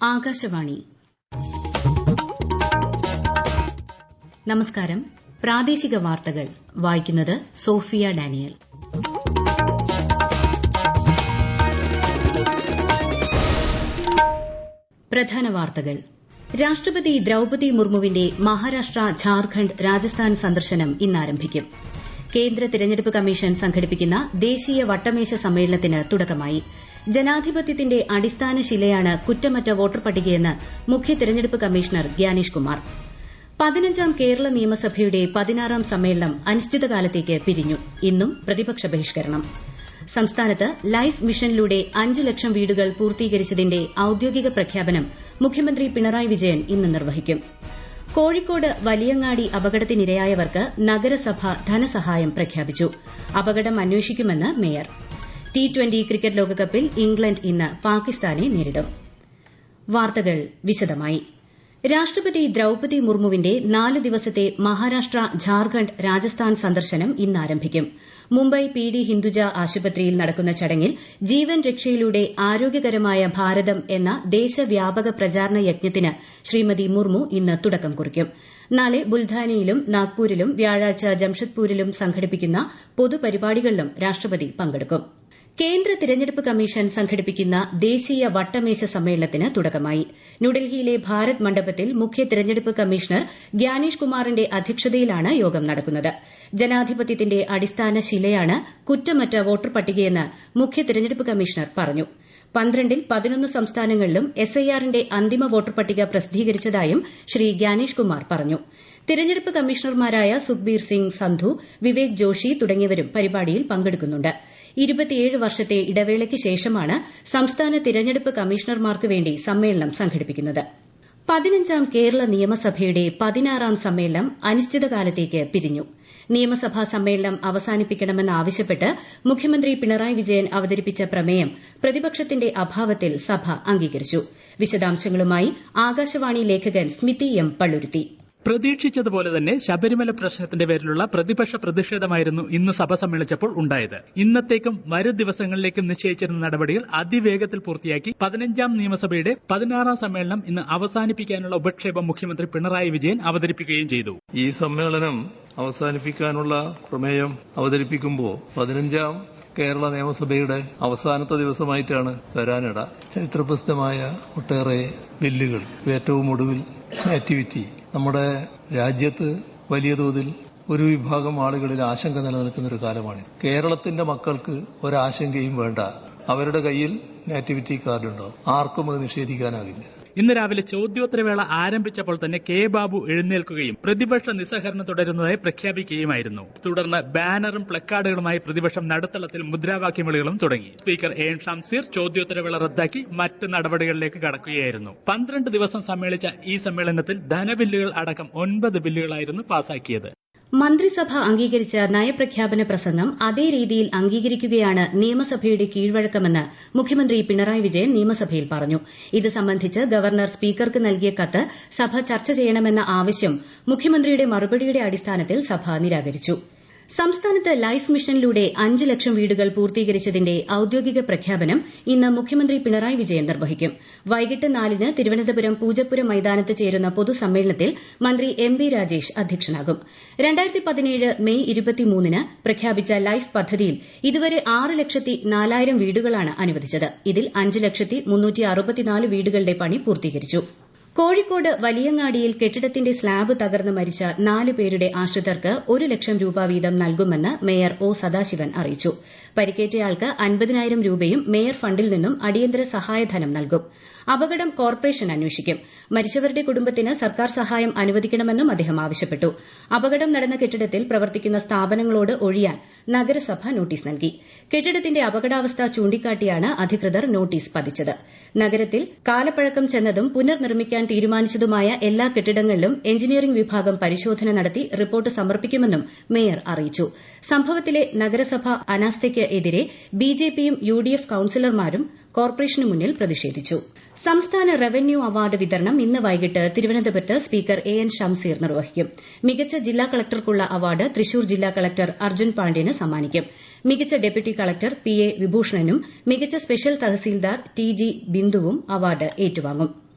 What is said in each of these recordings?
ആകാശവാണി. നമസ്കാരം. പ്രാദേശിക വാർത്തകൾ വായിക്കുന്നത് സോഫിയ ഡാനിയൽ. പ്രധാന വാർത്തകൾ. രാഷ്ട്രപതി ദ്രൌപദി മുർമുവിന്റെ മഹാരാഷ്ട്ര, ഝാർഖണ്ഡ്, രാജസ്ഥാൻ സന്ദർശനം ഇന്നാരംഭിക്കും. കേന്ദ്ര തിരഞ്ഞെടുപ്പ് കമ്മീഷൻ സംഘടിപ്പിക്കുന്ന ദേശീയ വട്ടമേശ സമ്മേളനത്തിന് തുടക്കമായി. ജനാധിപത്യത്തിന്റെ അടിസ്ഥാന ശിലയാണ് കുറ്റമറ്റ വോട്ടർ പട്ടികയെന്ന് മുഖ്യ തിരഞ്ഞെടുപ്പ് കമ്മീഷണർ ഗ്യാനേഷ് കുമാർ. 15ാം കേരള നിയമസഭയുടെ 16ാം സമ്മേളനം അനിശ്ചിതകാലത്തേക്ക് പിരിഞ്ഞു. ഇന്നും പ്രതിപക്ഷ ബഹിഷ്കരണം. സംസ്ഥാനത്ത് ലൈഫ് മിഷനിലൂടെ 5 ലക്ഷം വീടുകൾ പൂർത്തീകരിച്ചതിന്റെ ഔദ്യോഗിക പ്രഖ്യാപനം മുഖ്യമന്ത്രി പിണറായി വിജയൻ ഇന്ന് നിർവഹിക്കും. കോഴിക്കോട് വലിയങ്ങാടി അപകടത്തിനിരയായവർക്ക് നഗരസഭ ധനസഹായം പ്രഖ്യാപിച്ചു. അപകടം അന്വേഷിക്കുമെന്ന് മേയർ. T20 ക്രിക്കറ്റ് ലോകകപ്പിൽ ഇംഗ്ലണ്ട് ഇന്ന് പാകിസ്ഥാനെ നേരിടും. വാർത്തകൾ വിശദമായി. രാഷ്ട്രപതി ദ്രൌപദി മുർമുവിന്റെ 4 ദിവസത്തെ മഹാരാഷ്ട്ര, ഝാർഖണ്ഡ്, രാജസ്ഥാൻ സന്ദർശനം ഇന്ന് ആരംഭിക്കും. മുംബൈ PD ഹിന്ദുജ ആശുപത്രിയിൽ നടക്കുന്ന ചടങ്ങിൽ ജീവൻ രക്ഷയിലൂടെ ആരോഗ്യകരമായ ഭാരതം എന്ന ദേശവ്യാപക പ്രചാരണ യജ്ഞത്തിന് ശ്രീമതി മുർമു ഇന്ന് തുടക്കം കുറിക്കും. നാളെ ബുൽധാനയിലും നാഗ്പൂരിലും വ്യാഴാഴ്ച ജംഷഡ്പൂരിലും സംഘടിപ്പിക്കുന്ന പൊതുപരിപാടികളിലും രാഷ്ട്രപതി പങ്കെടുക്കും. കേന്ദ്ര തിരഞ്ഞെടുപ്പ് കമ്മീഷൻ സംഘടിപ്പിക്കുന്ന ദേശീയ വട്ടമേശ സമ്മേളനത്തിന് തുടക്കമായി. ന്യൂഡൽഹിയിലെ ഭാരത് മണ്ഡപത്തിൽ മുഖ്യ തിരഞ്ഞെടുപ്പ് കമ്മീഷണർ ഗ്യാനേഷ് കുമാറിന്റെ അധ്യക്ഷതയിലാണ് യോഗം നടക്കുന്നത്. ജനാധിപത്യത്തിന്റെ അടിസ്ഥാന ശിലയാണ് കുറ്റമറ്റ വോട്ടർ പട്ടികയെന്ന് മുഖ്യ തിരഞ്ഞെടുപ്പ് കമ്മീഷണർ പറഞ്ഞു. 12ൽ 11 സംസ്ഥാനങ്ങളിലും SIRന്റെ അന്തിമ വോട്ടർ പട്ടിക പ്രസിദ്ധീകരിച്ചതായും ശ്രീ ഗ്യാനേഷ് കുമാർ പറഞ്ഞു. തിരഞ്ഞെടുപ്പ് കമ്മീഷണർമാരായ സുഖ്ബീർ സിംഗ് സന്ധു, വിവേക് ജോഷി തുടങ്ങിയവരും പരിപാടിയിൽ പങ്കെടുക്കുന്നുണ്ട്. 27 വർഷത്തെ ഇടവേളയ്ക്ക് ശേഷമാണ് സംസ്ഥാന തിരഞ്ഞെടുപ്പ് കമ്മീഷണർമാർക്ക് വേണ്ടി സമ്മേളനം സംഘടിപ്പിക്കുന്നത്. 15ാം കേരള നിയമസഭയുടെ 16ാം സമ്മേളനം അനിശ്ചിതകാലത്തേക്ക് പിരിഞ്ഞു. നിയമസഭാ സമ്മേളനം അവസാനിപ്പിക്കണമെന്നാവശ്യപ്പെട്ട് മുഖ്യമന്ത്രി പിണറായി വിജയൻ അവതരിപ്പിച്ച പ്രമേയം പ്രതിപക്ഷത്തിന്റെ അഭാവത്തിൽ സഭ അംഗീകരിച്ചു. വിശദാംശങ്ങളുമായി ആകാശവാണി ലേഖകൻ സ്മിതി M. പള്ളുരുത്തി. പ്രതീക്ഷിച്ചതുപോലെ തന്നെ ശബരിമല പ്രശ്നത്തിന്റെ പേരിലുള്ള പ്രതിപക്ഷ പ്രതിഷേധമായിരുന്നു ഇന്ന് സഭ സമ്മേളിച്ചപ്പോൾ ഉണ്ടായത്. ഇന്നത്തേക്കും വരും ദിവസങ്ങളിലേക്കും നിശ്ചയിച്ചിരുന്ന നടപടികൾ അതിവേഗത്തിൽ പൂർത്തിയാക്കി 15ാം നിയമസഭയുടെ 16ാം സമ്മേളനം ഇന്ന് അവസാനിപ്പിക്കാനുള്ള ഉപക്ഷേപം മുഖ്യമന്ത്രി പിണറായി വിജയൻ അവതരിപ്പിക്കുകയും ചെയ്തു. ഈ സമ്മേളനം അവസാനിപ്പിക്കാനുള്ള പ്രമേയം അവതരിപ്പിക്കുമ്പോൾ 15ാം കേരള നിയമസഭയുടെ അവസാനത്തെ ദിവസമായിട്ടാണ് വരാനിട. ചരിത്രപ്രസിദ്ധമായ ഒട്ടേറെ ബില്ലുകൾ, ഏറ്റവും ഒടുവിൽ ആക്ടിവിറ്റി, നമ്മുടെ രാജ്യത്ത് വലിയ തോതിൽ ഒരു വിഭാഗം ആളുകളിൽ ആശങ്ക നിലനിൽക്കുന്ന ഒരു കാലമാണ്. കേരളത്തിന്റെ മക്കൾക്ക് ഒരാശങ്കയും വേണ്ട. അവരുടെ കയ്യിൽ നാറ്റിവിറ്റി കാർഡുണ്ടോ? ആർക്കും അത് നിഷേധിക്കാനാകില്ല. ഇന്ന് രാവിലെ ചോദ്യോത്തരവേള ആരംഭിച്ചപ്പോൾ തന്നെ കെ ബാബു എഴുന്നേൽക്കുകയും പ്രതിപക്ഷ നിസ്സഹകരണം തുടരുന്നതായി പ്രഖ്യാപിക്കുകയുമായിരുന്നു. തുടർന്ന് ബാനറും പ്ലക്കാർഡുകളുമായി പ്രതിപക്ഷം നടുത്തളത്തിൽ മുദ്രാവാക്യം വിളികളും തുടങ്ങി. സ്പീക്കർ AN ഷംസീർ ചോദ്യോത്തരവേള റദ്ദാക്കി മറ്റ് നടപടികളിലേക്ക് കടക്കുകയായിരുന്നു. 12 ദിവസം സമ്മേളിച്ച ഈ സമ്മേളനത്തിൽ ധനബില്ലുകൾ അടക്കം 9 ബില്ലുകളായിരുന്നു പാസാക്കിയത്. മന്ത്രിസഭ അംഗീകരിച്ച നയപ്രഖ്യാപന പ്രസംഗം അതേ രീതിയിൽ അംഗീകരിക്കുകയാണ് നിയമസഭയുടെ കീഴ്വഴക്കമെന്ന് മുഖ്യമന്ത്രി പിണറായി വിജയൻ നിയമസഭയിൽ പറഞ്ഞു. ഇത് സംബന്ധിച്ച് ഗവർണർ സ്പീക്കർക്ക് നൽകിയ കത്ത് സഭ ചർച്ച ചെയ്യണമെന്ന ആവശ്യം മുഖ്യമന്ത്രിയുടെ മറുപടിയുടെ അടിസ്ഥാനത്തിൽ സഭ നിരാകരിച്ചു. സംസ്ഥാനത്ത് ലൈഫ് മിഷനിലൂടെ 5 ലക്ഷം വീടുകൾ പൂർത്തീകരിച്ചതിന്റെ ഔദ്യോഗിക പ്രഖ്യാപനം ഇന്ന് മുഖ്യമന്ത്രി പിണറായി വിജയൻ നിർവഹിക്കും. വൈകിട്ട് 4-ന് തിരുവനന്തപുരം പൂജപ്പുര മൈതാനത്ത് ചേരുന്ന പൊതുസമ്മേളനത്തിൽ മന്ത്രി MB രാജേഷ് അധ്യക്ഷനാകും. 2017 മെയ് 23-ന് പ്രഖ്യാപിച്ച ലൈഫ് പദ്ധതിയിൽ ഇതുവരെ 6,04,000 വീടുകളാണ് അനുവദിച്ചത്. ഇതിൽ 5,364 വീടുകളുടെ പണി പൂർത്തീകരിച്ചു. കോഴിക്കോട് വലിയങ്ങാടിയിൽ കെട്ടിടത്തിന്റെ സ്ലാബ് തകർന്ന് മരിച്ച 4 പേരുടെ ആശ്രിതർക്ക് 1 ലക്ഷം രൂപ വീതം നൽകുമെന്ന് മേയർ O. സദാശിവൻ അറിയിച്ചു. പരിക്കേറ്റയാൾക്ക് 50,000 രൂപയും മേയർ ഫണ്ടിൽ നിന്നും അടിയന്തര സഹായധനം നൽകും. അപകടം കോർപ്പറേഷൻ അന്വേഷിക്കും. മരിച്ചവരുടെ കുടുംബത്തിന് സർക്കാർ സഹായം അനുവദിക്കണമെന്നും അദ്ദേഹം ആവശ്യപ്പെട്ടു. അപകടം നടന്ന കെട്ടിടത്തിൽ പ്രവർത്തിക്കുന്ന സ്ഥാപനങ്ങളോട് ഒഴിയാൻ നഗരസഭ നോട്ടീസ് നൽകി. കെട്ടിടത്തിന്റെ അപകടാവസ്ഥ ചൂണ്ടിക്കാട്ടിയാണ് അധികൃതർ നോട്ടീസ് പതിച്ചത്. നഗരത്തിൽ കാലപ്പഴക്കം ചെന്നതും പുനർനിർമ്മിക്കാൻ തീരുമാനിച്ചതുമായ എല്ലാ കെട്ടിടങ്ങളിലും എഞ്ചിനീയറിംഗ് വിഭാഗം പരിശോധന നടത്തി റിപ്പോർട്ട് സമർപ്പിക്കുമെന്നും മേയർ അറിയിച്ചു. സംഭവത്തിലെ നഗരസഭ അനാസ്ഥയ്ക്ക് എതിരെ BJPയും UDF കൌൺസിലർമാരും കോർപ്പറേഷന് മുന്നിൽ പ്രതിഷേധിച്ചു. സംസ്ഥാന റവന്യൂ അവാർഡ് വിതരണം ഇന്ന് വൈകിട്ട് തിരുവനന്തപുരത്ത് സ്പീക്കർ AN ഷംസീർ നിർവഹിക്കും. മികച്ച ജില്ലാ കളക്ടർക്കുള്ള അവാർഡ് തൃശൂർ ജില്ലാ കളക്ടർ അർജുൻ പാണ്ഡ്യന് സമ്മാനിക്കും. മികച്ച ഡെപ്യൂട്ടി കളക്ടർ PA വിഭൂഷണനും മികച്ച സ്പെഷ്യൽ തഹസീൽദാർ TG ബിന്ദുവും അവാർഡ് ഏറ്റുവാങ്ങും.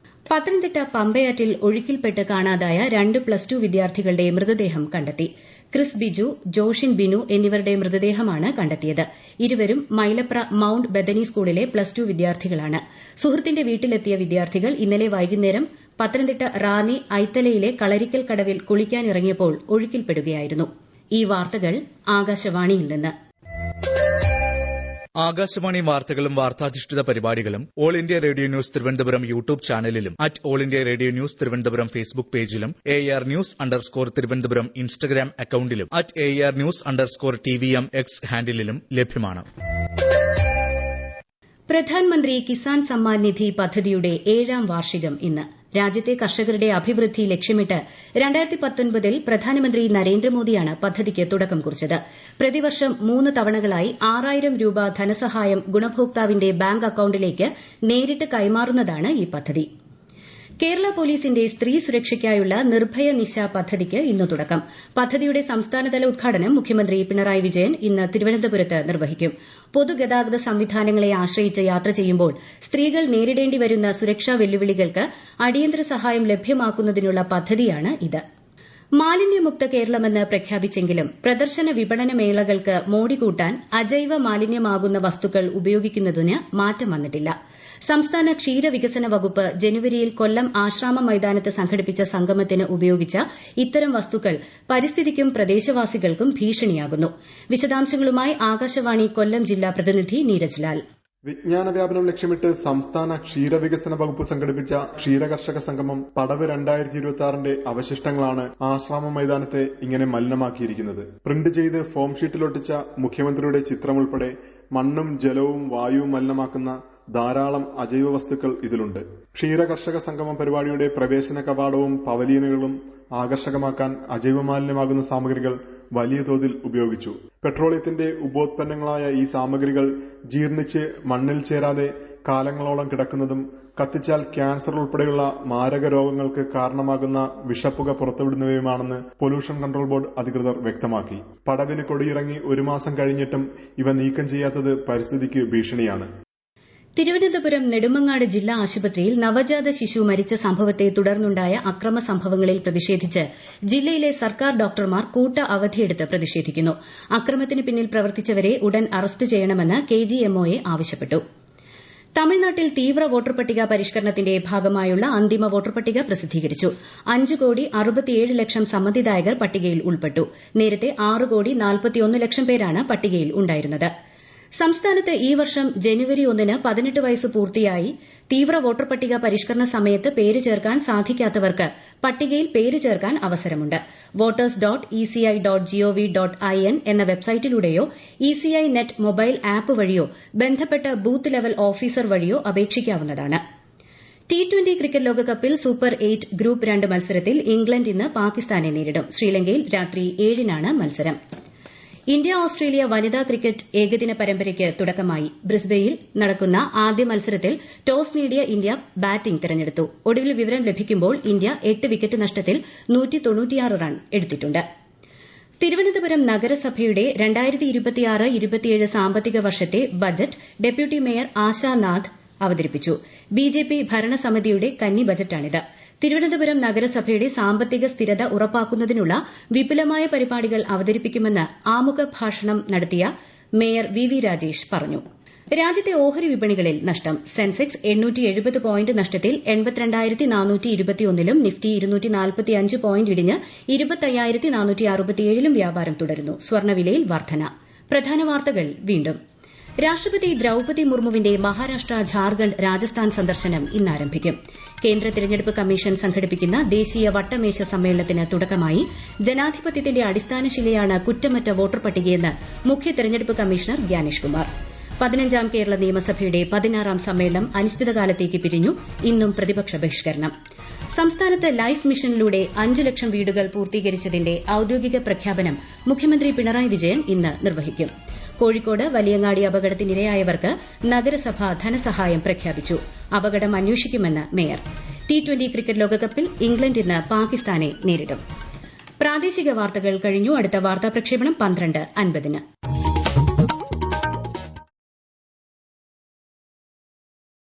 പത്തനംതിട്ട പമ്പയാറ്റിൽ ഒഴുക്കിൽപ്പെട്ട് കാണാതായ 2 +2 വിദ്യാർത്ഥികളുടെ മൃതദേഹം കണ്ടെത്തി. ക്രിസ് ബിജു, ജോഷിൻ ബിനു എന്നിവരുടെ മൃതദേഹമാണ് കണ്ടെത്തിയത്. ഇരുവരും മൈലപ്ര മൌണ്ട് ബെതനി സ്കൂളിലെ +2 വിദ്യാർത്ഥികളാണ്. സുഹൃത്തിന്റെ വീട്ടിലെത്തിയ വിദ്യാർത്ഥികൾ ഇന്നലെ വൈകുന്നേരം പത്തനംതിട്ട റാന്നി ഐത്തലയിലെ കളരിക്കൽ കടവിൽ കുളിക്കാനിറങ്ങിയപ്പോൾ ഒഴുക്കിൽപ്പെടുകയായിരുന്നു. ഈ വാർത്തകൾ ആകാശവാണിയിൽ നിന്ന്. ആകാശവാണി വാർത്തകളും വാർത്താധിഷ്ഠിത പരിപാടികളും all India radio news Thiruvananthapuram YouTube ചാനലിലും all India radio news Thiruvananthapuram Facebook പേജിലും AR News_ തിരുവനന്തപുരം ഇൻസ്റ്റഗ്രാം അക്കൌണ്ടിലും AR News_TVM X ഹാൻഡിലും ലഭ്യമാണ്. പ്രധാൻമന്ത്രി കിസാൻ സമ്മാൻ നിധി പദ്ധതിയുടെ 7ാം വാർഷികം ഇന്ന്. രാജ്യത്തെ കർഷകരുടെ അഭിവൃദ്ധി ലക്ഷ്യമിട്ട് 2019 പ്രധാനമന്ത്രി നരേന്ദ്രമോദിയാണ് പദ്ധതിക്ക് തുടക്കം കുറിച്ചത്. പ്രതിവർഷം 3 തവണകളായി 6000 രൂപ ധനസഹായം ഗുണഭോക്താവിന്റെ ബാങ്ക് അക്കൌണ്ടിലേക്ക് നേരിട്ട് കൈമാറുന്നതാണ് ഈ പദ്ധതി. കേരള പോലീസിന്റെ സ്ത്രീ സുരക്ഷയ്ക്കായുള്ള നിർഭയ നിശ പദ്ധതിക്ക് ഇന്ന് തുടക്കം. പദ്ധതിയുടെ സംസ്ഥാനതല ഉദ്ഘാടനം മുഖ്യമന്ത്രി പിണറായി വിജയൻ ഇന്ന് തിരുവനന്തപുരത്ത് നിർവഹിക്കും. പൊതുഗതാഗത സംവിധാനങ്ങളെ ആശ്രയിച്ച് യാത്ര ചെയ്യുമ്പോൾ സ്ത്രീകൾ നേരിടേണ്ടി വരുന്ന സുരക്ഷാ വെല്ലുവിളികൾക്ക് അടിയന്തര സഹായം ലഭ്യമാക്കുന്നതിനുള്ള പദ്ധതിയാണ് ഇത്. മാലിന്യമുക്ത കേരളമെന്ന് പ്രഖ്യാപിച്ചെങ്കിലും പ്രദർശന വിപണന മേളകൾക്ക് മോടി കൂട്ടാൻ അജൈവ മാലിന്യമാകുന്ന വസ്തുക്കൾ ഉപയോഗിക്കുന്നതിന് മാറ്റം വന്നിട്ടില്ല. സംസ്ഥാന ക്ഷീരവികസന വകുപ്പ് ജനുവരിയിൽ കൊല്ലം ആശ്രാമം മൈതാനത്ത് സംഘടിപ്പിച്ച സംഗമത്തിന് ഉപയോഗിച്ച ഇത്തരം വസ്തുക്കൾ പരിസ്ഥിതിക്കും പ്രദേശവാസികൾക്കും ഭീഷണിയാകുന്നു. വിശദാംശങ്ങളുമായി ആകാശവാണി കൊല്ലം ജില്ലാ പ്രതിനിധി നീരജ് ലാൽ. വിജ്ഞാന വ്യാപനം ലക്ഷ്യമിട്ട് സംസ്ഥാന ക്ഷീരവികസന വകുപ്പ് സംഘടിപ്പിച്ച ക്ഷീരകർഷക സംഗമം പടവ് 2026ന്റെ അവശിഷ്ടങ്ങളാണ് ആശ്രാമം മൈതാനത്തെ ഇങ്ങനെ മലിനമാക്കിയിരിക്കുന്നത്. പ്രിന്റ് ചെയ്ത് ഫോം ഷീറ്റിലൊട്ടിച്ച മുഖ്യമന്ത്രിയുടെ ചിത്രമുൾപ്പെടെ മണ്ണും ജലവും വായുവും മലിനമാക്കുന്ന ധാരാളം അജൈവ വസ്തുക്കൾ ഇതിലുണ്ട്. ക്ഷീരകർഷക സംഗമം പരിപാടിയുടെ പ്രവേശന കവാടവും പവലിയനുകളും ആകർഷകമാക്കാൻ അജൈവ മാലിന്യമാകുന്ന സാമഗ്രികൾ വലിയ തോതിൽ ഉപയോഗിച്ചു. പെട്രോളിയത്തിന്റെ ഉപോത്പന്നങ്ങളായ ഈ സാമഗ്രികൾ ജീർണിച്ച് മണ്ണിൽ ചേരാതെ കാലങ്ങളോളം കിടക്കുന്നതും കത്തിച്ചാൽ ക്യാൻസർ ഉൾപ്പെടെയുള്ള മാരക രോഗങ്ങൾക്ക് കാരണമാകുന്ന വിഷപ്പുക പുറത്തുവിടുന്നവയുമാണെന്ന് പൊല്യൂഷൻ കൺട്രോൾ ബോർഡ് അധികൃതർ വ്യക്തമാക്കി. പടവിന് കൊടിയിറങ്ങി 1 മാസം കഴിഞ്ഞിട്ടും ഇവ നീക്കം ചെയ്യാത്തത് പരിസ്ഥിതിക്ക് ഭീഷണിയാണ്. തിരുവനന്തപുരം നെടുമങ്ങാട് ജില്ലാ ആശുപത്രിയിൽ നവജാത ശിശു മരിച്ച സംഭവത്തെ തുടർന്നുണ്ടായ അക്രമ സംഭവങ്ങളിൽ പ്രതിഷേധിച്ച് ജില്ലയിലെ സർക്കാർ ഡോക്ടർമാർ കൂട്ട അവധിയെടുത്ത് പ്രതിഷേധിക്കുന്നു. അക്രമത്തിന് പിന്നിൽ പ്രവർത്തിച്ചവരെ ഉടൻ അറസ്റ്റ് ചെയ്യണമെന്ന് KGMOA ആവശ്യപ്പെട്ടു. തമിഴ്നാട്ടിൽ തീവ്ര വോട്ടർ പട്ടിക പരിഷ്കരണത്തിന്റെ ഭാഗമായുള്ള അന്തിമ വോട്ടർ പട്ടിക പ്രസിദ്ധീകരിച്ചു. 5,67,00,000 സമ്മതിദായകർ പട്ടികയിൽ ഉൾപ്പെട്ടു. നേരത്തെ 6,41,00,000 പേരാണ് പട്ടികയിൽ ഉണ്ടായിരുന്നത്. സംസ്ഥാനത്ത് ഈ വർഷം ജനുവരി 1-ന് 18 വയസ്സ് പൂർത്തിയായി തീവ്ര വോട്ടർ പട്ടിക പരിഷ്കരണ സമയത്ത് പേര് ചേർക്കാൻ സാധിക്കാത്തവർക്ക് പട്ടികയിൽ പേര് ചേർക്കാൻ അവസരമുണ്ട്. voters.eci.gov.in എന്ന വെബ്സൈറ്റിലൂടെയോ ECI നെറ്റ് മൊബൈൽ ആപ്പ് വഴിയോ ബന്ധപ്പെട്ട ബൂത്ത് ലെവൽ ഓഫീസർ വഴിയോ അപേക്ഷിക്കാവുന്നതാണ്. T20 ക്രിക്കറ്റ് ലോകകപ്പിൽ സൂപ്പർ 8 ഗ്രൂപ്പ് 2 മത്സരത്തിൽ ഇംഗ്ലണ്ട് ഇന്ന് പാകിസ്ഥാനെ നേരിടും. ശ്രീലങ്കയിൽ രാത്രി 7-നാണ് മത്സരം. ഇന്ത്യ ഓസ്ട്രേലിയ വനിതാ ക്രിക്കറ്റ് ഏകദിന പരമ്പരയ്ക്ക് തുടക്കമായി. ബ്രിസ്ബെയിൽ നടക്കുന്ന ആദ്യ മത്സരത്തിൽ ടോസ് നേടിയ ഇന്ത്യ ബാറ്റിംഗ് തെരഞ്ഞെടുത്തു. ഒടുവിൽ വിവരം ലഭിക്കുമ്പോൾ ഇന്ത്യ 8 വിക്കറ്റ് നഷ്ടത്തിൽ 196 റൺ എടുത്തിട്ടുണ്ട്. തിരുവനന്തപുരം നഗരസഭയുടെ 2026-27 സാമ്പത്തിക വർഷത്തെ ബജറ്റ് ഡെപ്യൂട്ടി മേയർ ആശാനാഥ് അവതരിപ്പിച്ചു. BJP ഭരണസമിതിയുടെ കന്നി ബജറ്റാണിത്. തിരുവനന്തപുരം നഗരസഭയുടെ സാമ്പത്തിക സ്ഥിരത ഉറപ്പാക്കുന്നതിനുള്ള വിപുലമായ പരിപാടികൾ അവതരിപ്പിക്കുമെന്ന് ആമുഖ ഭാഷണം നടത്തിയ മേയർ VV രാജേഷ് പറഞ്ഞു. രാജ്യത്തെ ഓഹരി വിപണികളിൽ നഷ്ടം. സെൻസെക്സ് 870 പോയിന്റ് നഷ്ടത്തിൽ 82,421-ലും നിഫ്റ്റി 245 പോയിന്റ് ഇടിഞ്ഞ് 25,467-ലും വ്യാപാരം തുടരുന്നു. സ്വർണ്ണവിലയിൽ വർധന. പ്രധാന വാർത്തകൾ വീണ്ടും. രാഷ്ട്രപതി ദ്രൌപതി മുർമുവിന്റെ മഹാരാഷ്ട്ര, ഝാർഖണ്ഡ്, രാജസ്ഥാൻ സന്ദർശനം ഇന്ന് ആരംഭിക്കും. കേന്ദ്ര തിരഞ്ഞെടുപ്പ് കമ്മീഷൻ സംഘടിപ്പിക്കുന്ന ദേശീയ വട്ടമേശ സമ്മേളനത്തിന് തുടക്കമായി. ജനാധിപത്യത്തിന്റെ അടിസ്ഥാനശിലയാണ് കുറ്റമറ്റ വോട്ടർ പട്ടികയെന്ന് മുഖ്യ തിരഞ്ഞെടുപ്പ് കമ്മീഷണർ ഗ്യാനേഷ് കുമാർ. 15ാം കേരള നിയമസഭയുടെ 16ാം സമ്മേളനം അനിശ്ചിതകാലത്തേക്ക് പിരിഞ്ഞു. ഇന്നും പ്രതിപക്ഷ ബഹിഷ്കരണം. സംസ്ഥാനത്ത് ലൈഫ് മിഷനിലൂടെ 5 ലക്ഷം വീടുകൾ പൂർത്തീകരിച്ചതിന്റെ ഔദ്യോഗിക പ്രഖ്യാപനം മുഖ്യമന്ത്രി പിണറായി വിജയൻ ഇന്ന് നിർവഹിക്കും. കോഴിക്കോട് വലിയങ്ങാടി അപകടത്തിനിരയായവർക്ക് നഗരസഭ ധനസഹായം പ്രഖ്യാപിച്ചു. അപകടം അന്വേഷിക്കുമെന്ന് മേയർ. T20 ക്രിക്കറ്റ് ലോകകപ്പിൽ ഇംഗ്ലണ്ട് ഇന്ന് പാകിസ്ഥാനെ നേരിടും. പ്രാദേശിക വാർത്തകൾ കഴിഞ്ഞു. അടുത്ത വാർത്താ പ്രക്ഷേപണം 12:50-ന്.